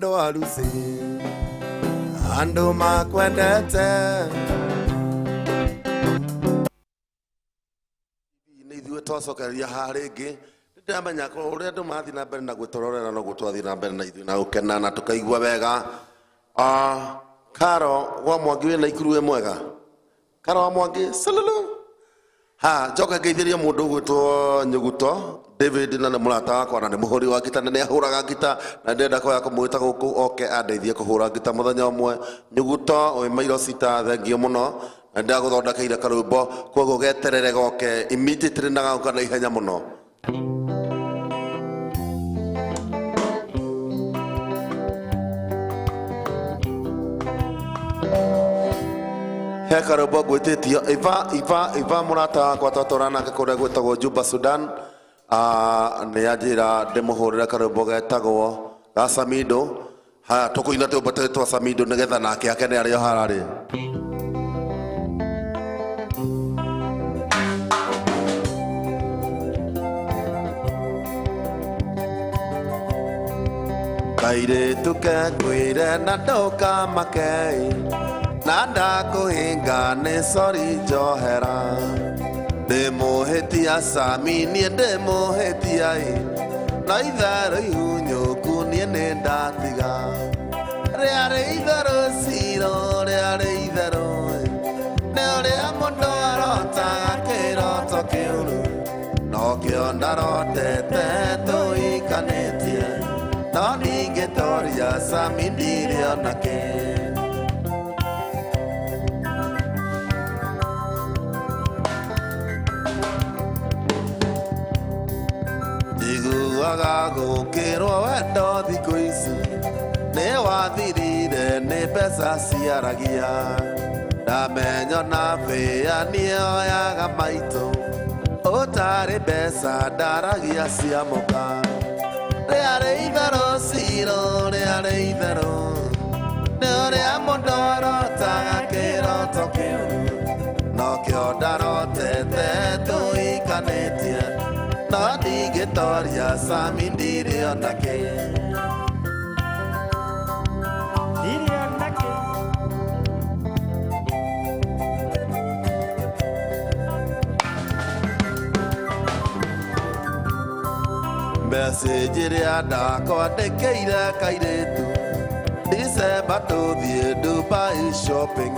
mwendo harusi andu makwendete ni ithuĩ twacokereria harĩngĩ ndamenya ũrĩa andũ mathiĩ na mbere na gwĩtororera no gũtwathiĩ na mbere na ithuĩ na gũkena na tũkaigua wega. Karo wa Mwangi wĩna ikuru wĩ mwega? Karo wa Mwangi salulu njoka ngeithĩria mũndũ gwĩtwo Nyũguto David na nĩ mũrata wakwa na nĩ mũhũri wa ngita na nĩ ahũraga ngita na ndĩrenda kwaya kũmwĩta gũkũ oke andeithie kũhũra ngita mũthenya ũmwe. Nyũguto wĩ Mairo Cita thengio mũno na ndagũthondekeire karwĩmbo koguo geterere goke immediately na gauka na ihenya mũno. He karwĩmbo ngwĩtĩtio Iva mũrata wakwa twatwarana nake kũrĩa gwĩtagwo Juba Sudan nĩ anjĩra ndĩmũhũrĩre karwĩmbo getagwo ga Samido. Tũkũina tũrũmbo twa Samido nĩgetha nake akene arĩ o hararĩ. Kairĩtu kengwĩre na ndũkamake na ndakũhĩnga nĩ sori njohera ndĩmũhĩtia Sami niĩ ndĩmũhĩtia na itherũ ihunyũku niĩ nĩ ndatiga rĩarĩ itherũ ciro rĩarĩ itherũ nĩ ũrĩa mũndũ arotaga kĩroto kĩũru no kĩo ndarotete tũikanĩtie no ningĩ toria Sami ndirĩ onake. Iguaga gũkĩrwo wendo thikũ ici nĩ wathirire nĩ mbeca ciaragia ndamenyo na mbĩa nĩoyaga maitũ ũtarĩ mbeca ndaragia cia mũka rĩarĩ itherũ ciro rĩarĩ itherũ nĩ ũrĩa mũndũ arotaga kĩroto kĩũru no kĩo ndarotete tũikanĩtie no ningĩ toria Sami ndirĩ onake. Message ĩrĩa ndakwandĩkĩire kairĩtu December tũthiĩ Dubai shopping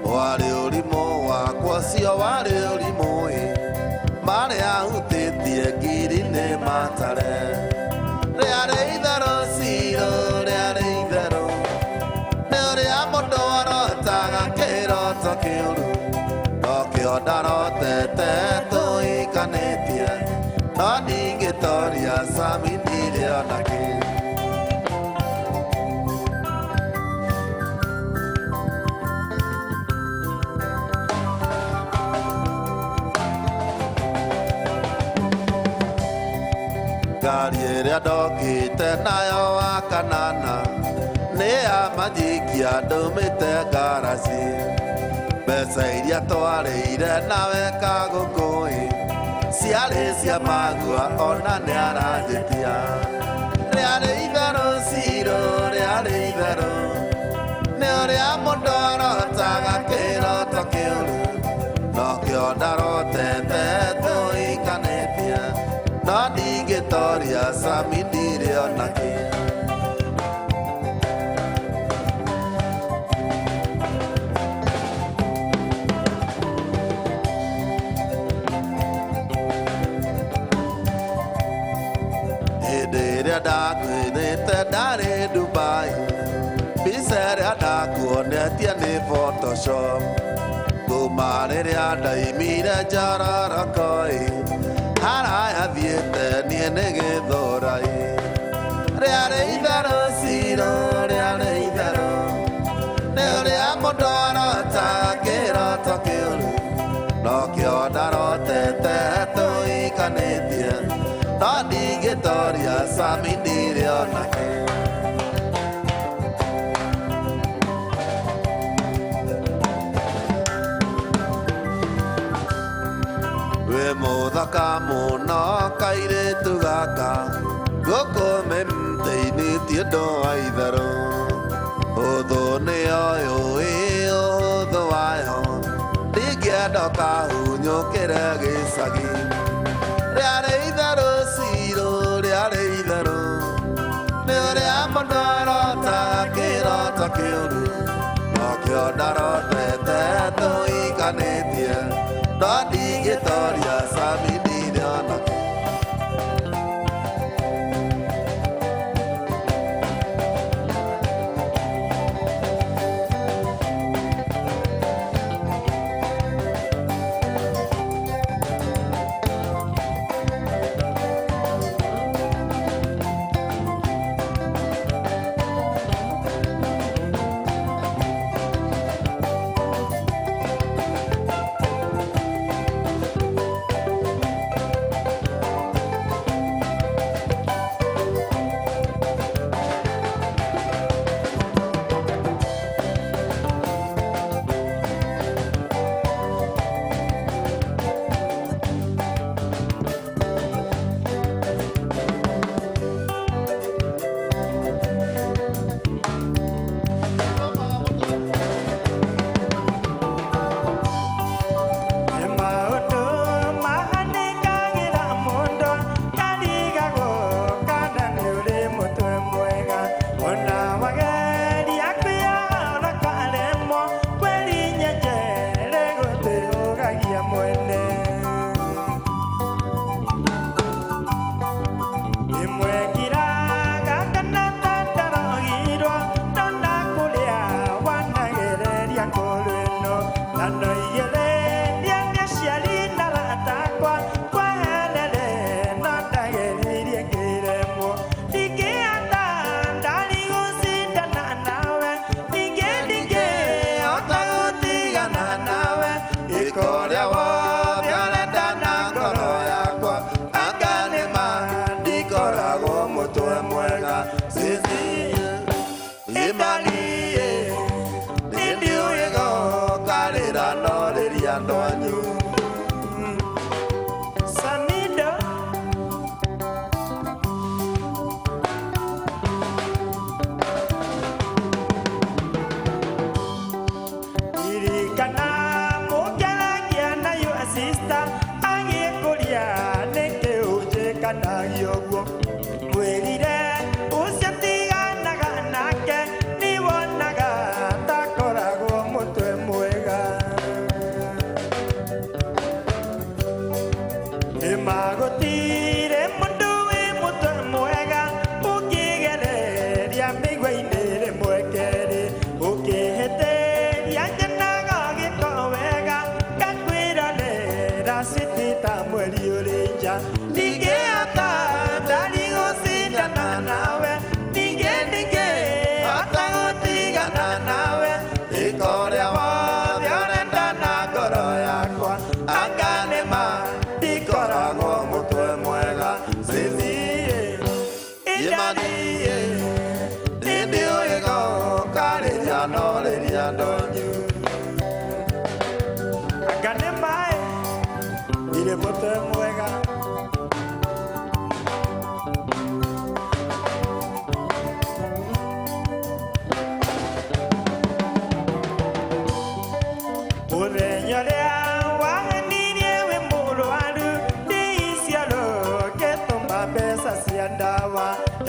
warĩ ũrimũ wakwa cio warĩ ũrimũ marĩa hutĩtie ngiri nĩ matare rĩarĩ itherũ ciro rĩarĩ itherũ nĩ ũrĩa mũndũ arotaga kĩroto kĩũru no kĩo ndarotete tũikanĩtie no ningĩ toria Sami ndirĩ onake. Ngari ĩrĩa ndokĩte nayo wa kanana nĩ ya manjikia ndũmĩte ngaraci mbeca iria twarĩire nawe kagũkũĩ ciarĩ cia magua ona nĩ aranjĩtia rĩarĩ itherũ ciro rĩarĩ itherũ nĩ ũrĩa mũndũ arotaga kĩroto kĩũru no kĩo ndarotete tũikanĩtie no ningĩ toria Sami ndirĩ onake. Hĩndĩ ĩrĩa ndakwĩrĩte ndarĩ Dubai mbica ĩrĩa ndakuonetie nĩ Photoshop kuma rĩrĩa ndaimire njororoko haraya thiĩte niĩ nĩ gĩthũrai rĩarĩ itherũ ciro rĩarĩ itherũ nĩ ũrĩa mũndũ arotaga kĩroto kĩũru no kĩo ndarotete tũikanĩtie no ningĩ toria Sami ndirĩ onake. Wĩ mũthaka mũno kairĩtu gaka gũkũ memteithĩtie ndũ kahunyukire gicagi riarĩ itherũ ciro riarĩ itherũ nĩ ũrĩa mũndũ arota kĩroto kĩũru nokĩo ndarotete tũiganĩtie no ndingĩtoria Sami ndiriona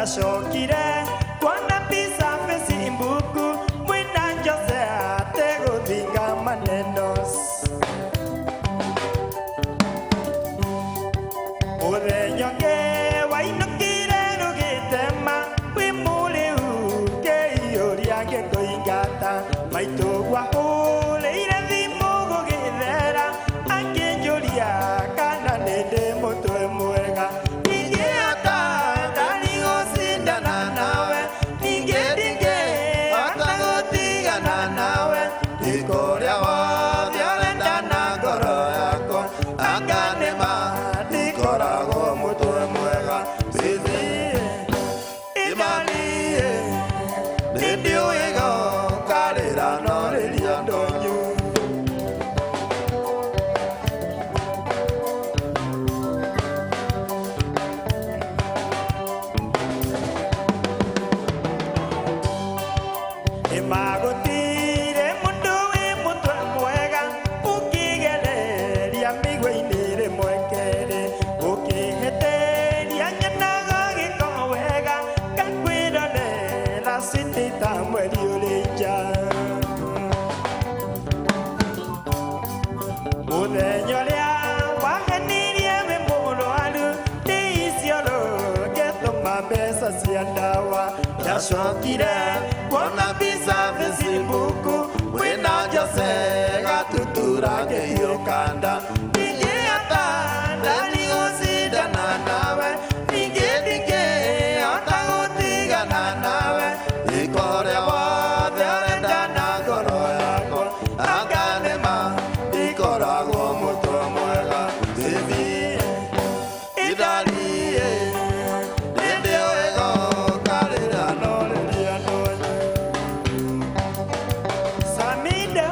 Shokire kwana pisa fesi mbuku mwina njose atego dinga manenos ore nyonge wainokire rugitema wimule uke yori ake koingata maito wa ole ire thimo gugithera angenjoria kana nende mutwe mwega now ya ndawa yacokire kuona mbica Facebook wina Jose gatutura ngĩhiũkanda ningĩ ata ndani gũcindana nawe ningĩ ndingĩhota gũtigana nawe riko rĩa wothe ũrenda na ngoro yakwa anga nĩma ndikoragwo mũtwe mwega thĩthie idarie ndĩndĩ wega karĩra norĩria ndonye Samida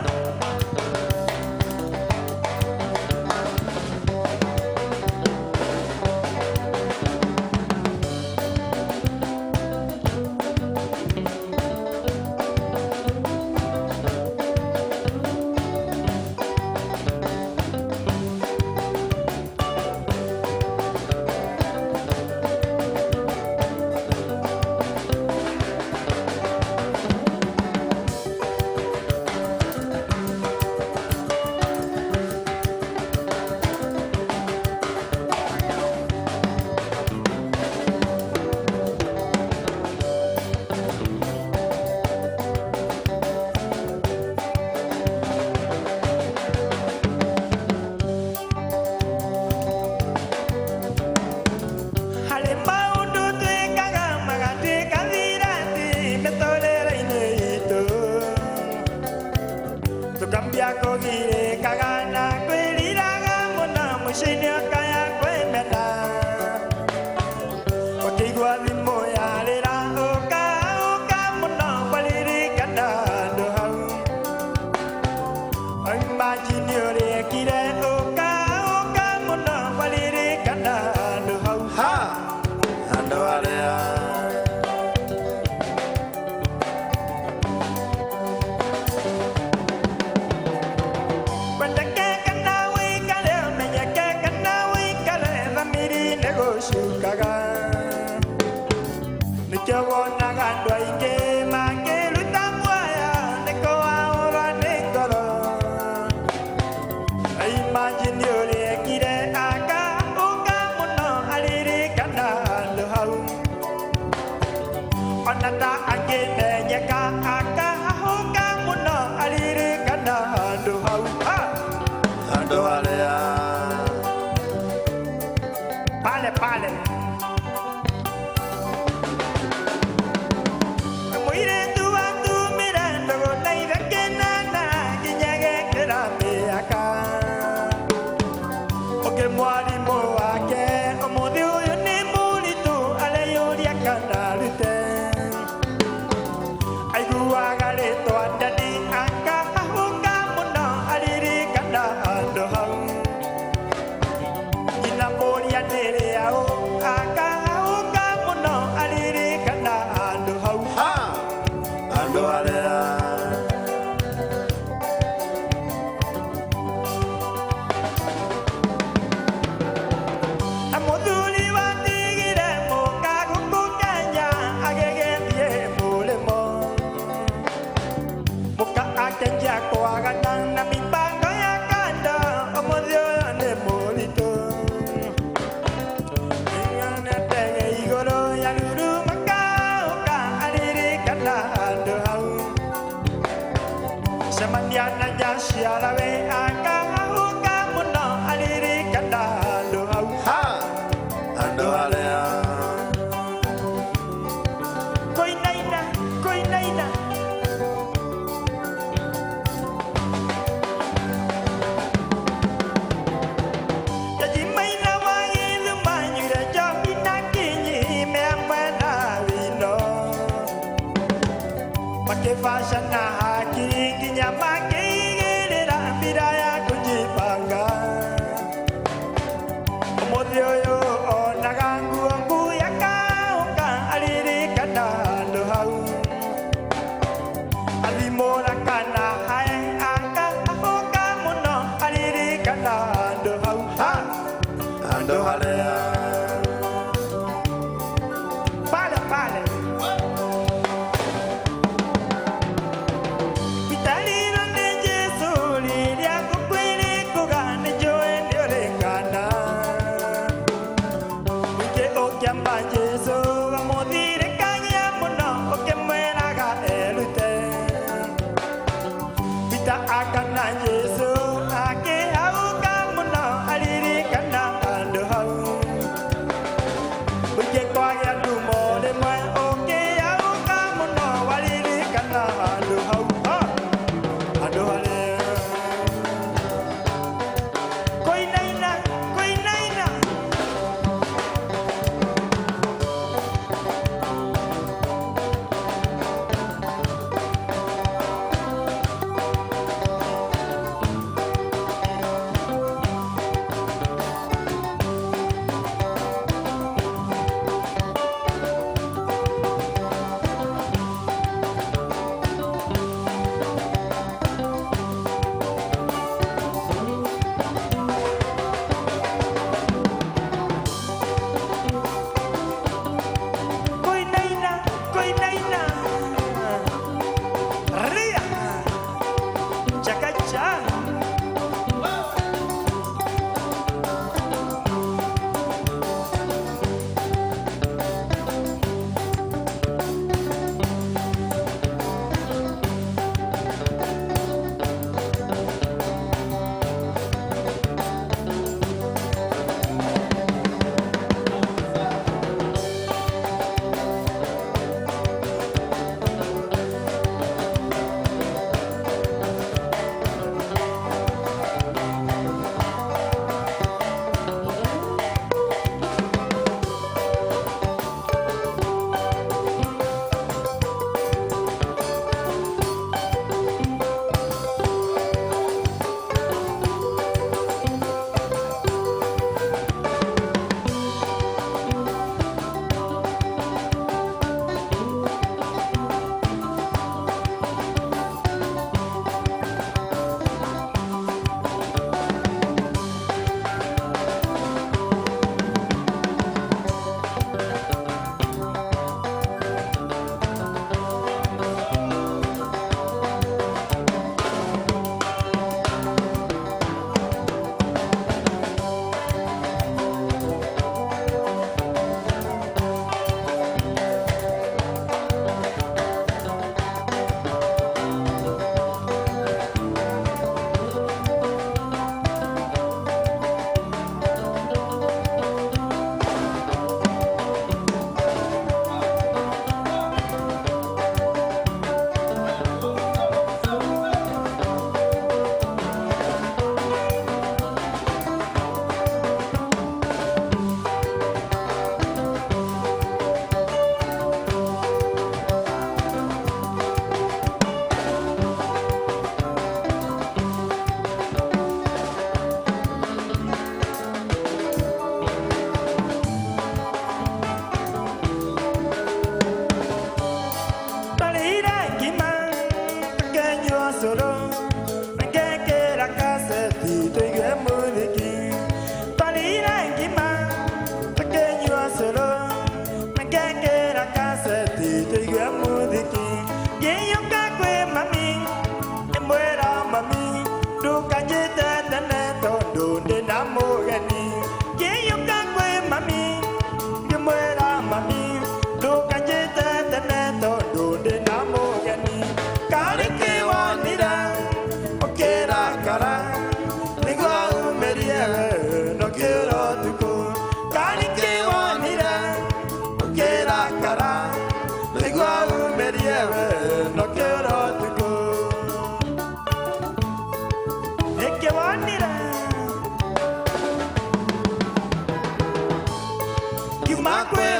Jesu, vamos directo.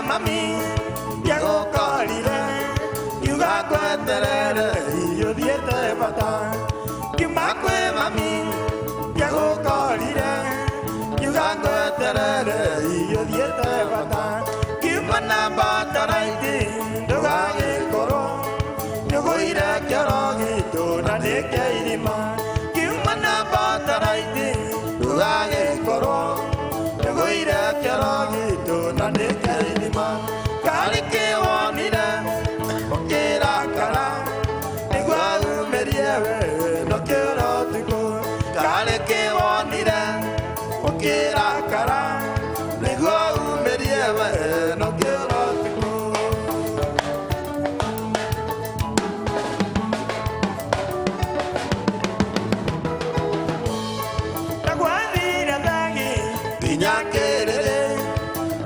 mami yagukorire yuga kweterere iyuthiete bata kiuma kwi mami yagukorire yuga kweterere iyuthiete bata kiuma na bataraiti ndugagikoro nyuguire kioro gitu na nikia irima kiuma na bataraiti ndugagikoro nyuguire kioro gitu na nikia irima kari kiwonire ukirakara niguo umerie we nokiro tuku kari kiwonire ukirakara niguo umerie we nokiro tuku nagwathire thagi nginya kiriri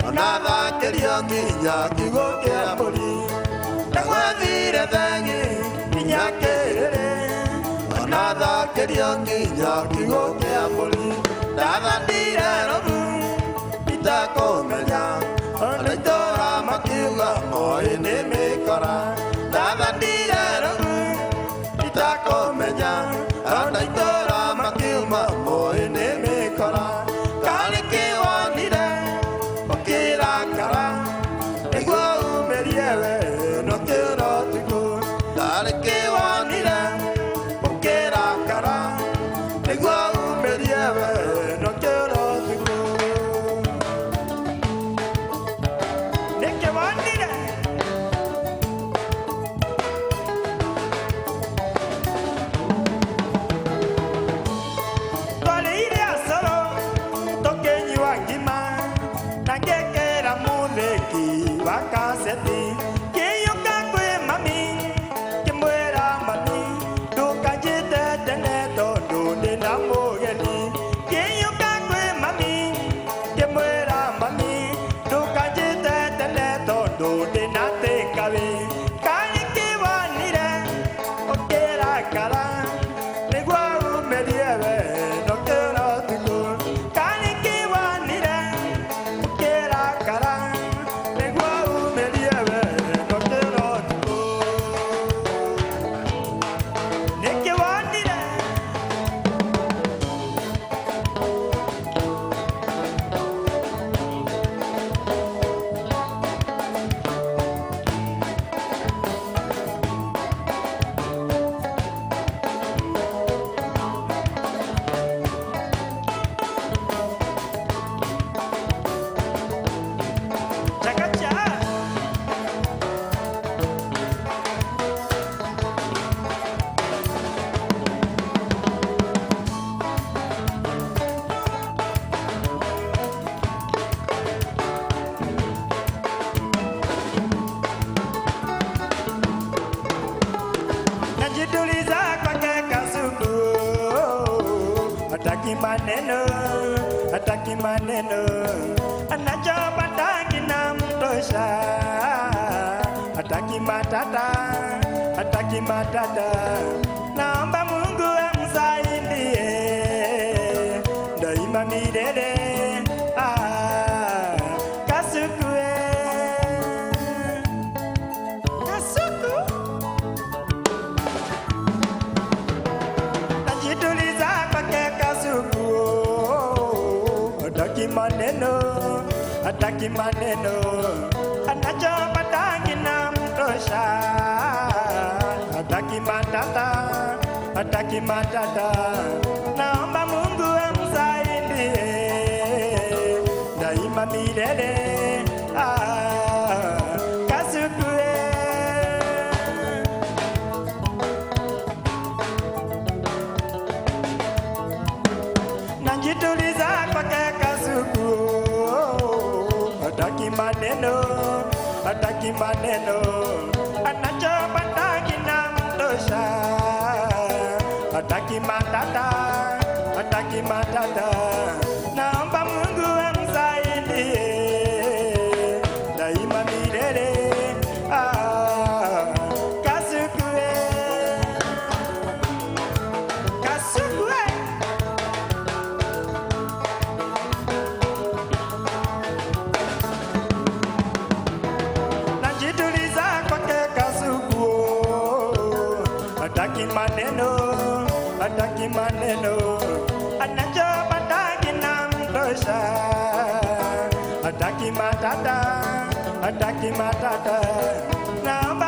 onathakirio nginya kiugo kia mburi nagwathire thagi nginya kiriri onathakirio nginya kiugo kia mburi ndathandire robu itakumenya ona itora makiuga moi nĩ mĩkora ndathandire robu itakumenya ona itora makiuga moi nĩ mĩkora karĩ kĩwonire ũkĩrakara nĩguo umerie we nokĩro tuku karĩ kĩwonire ũkĩrakara nĩguo umerie we nokĩro tuku nĩkĩwonire twarĩire acoro tũkĩnyua ngima na ngĩkĩra mũthĩki wa kaseti ngĩiyũka kwĩ mami ngĩmwĩra mami ndũkanjĩte tene tondũ ndĩna mũgeni ngĩiyũka kwĩ mami ngĩmwĩra mami ndũkanjĩte tene tondũ ndĩna tĩkawi karĩ kĩwonire ũkĩrakara nĩguo umerie we nokĩro tuku karĩ kĩwonire ũkĩrakara nĩguo umerie we nokĩro tuku nĩkĩwonire chakacha najituliza kwake kasuku hataki maneno anachopata kinamtosha hataki matata naomba Mungu amsaidie daima milele kasuku kasuku najituliza kwake kasuku hataki maneno anachopata kinamtosha hataki matata naomba Mungu amsaidie daima milele kasuku najituliza kwake kasuku hataki maneno anachopata kinamtosha hataki matata naomba Mungu amsaidie daima milele kasuku maneno, hataki maneno, anachopata kinamtosha. Hataki matata, naomba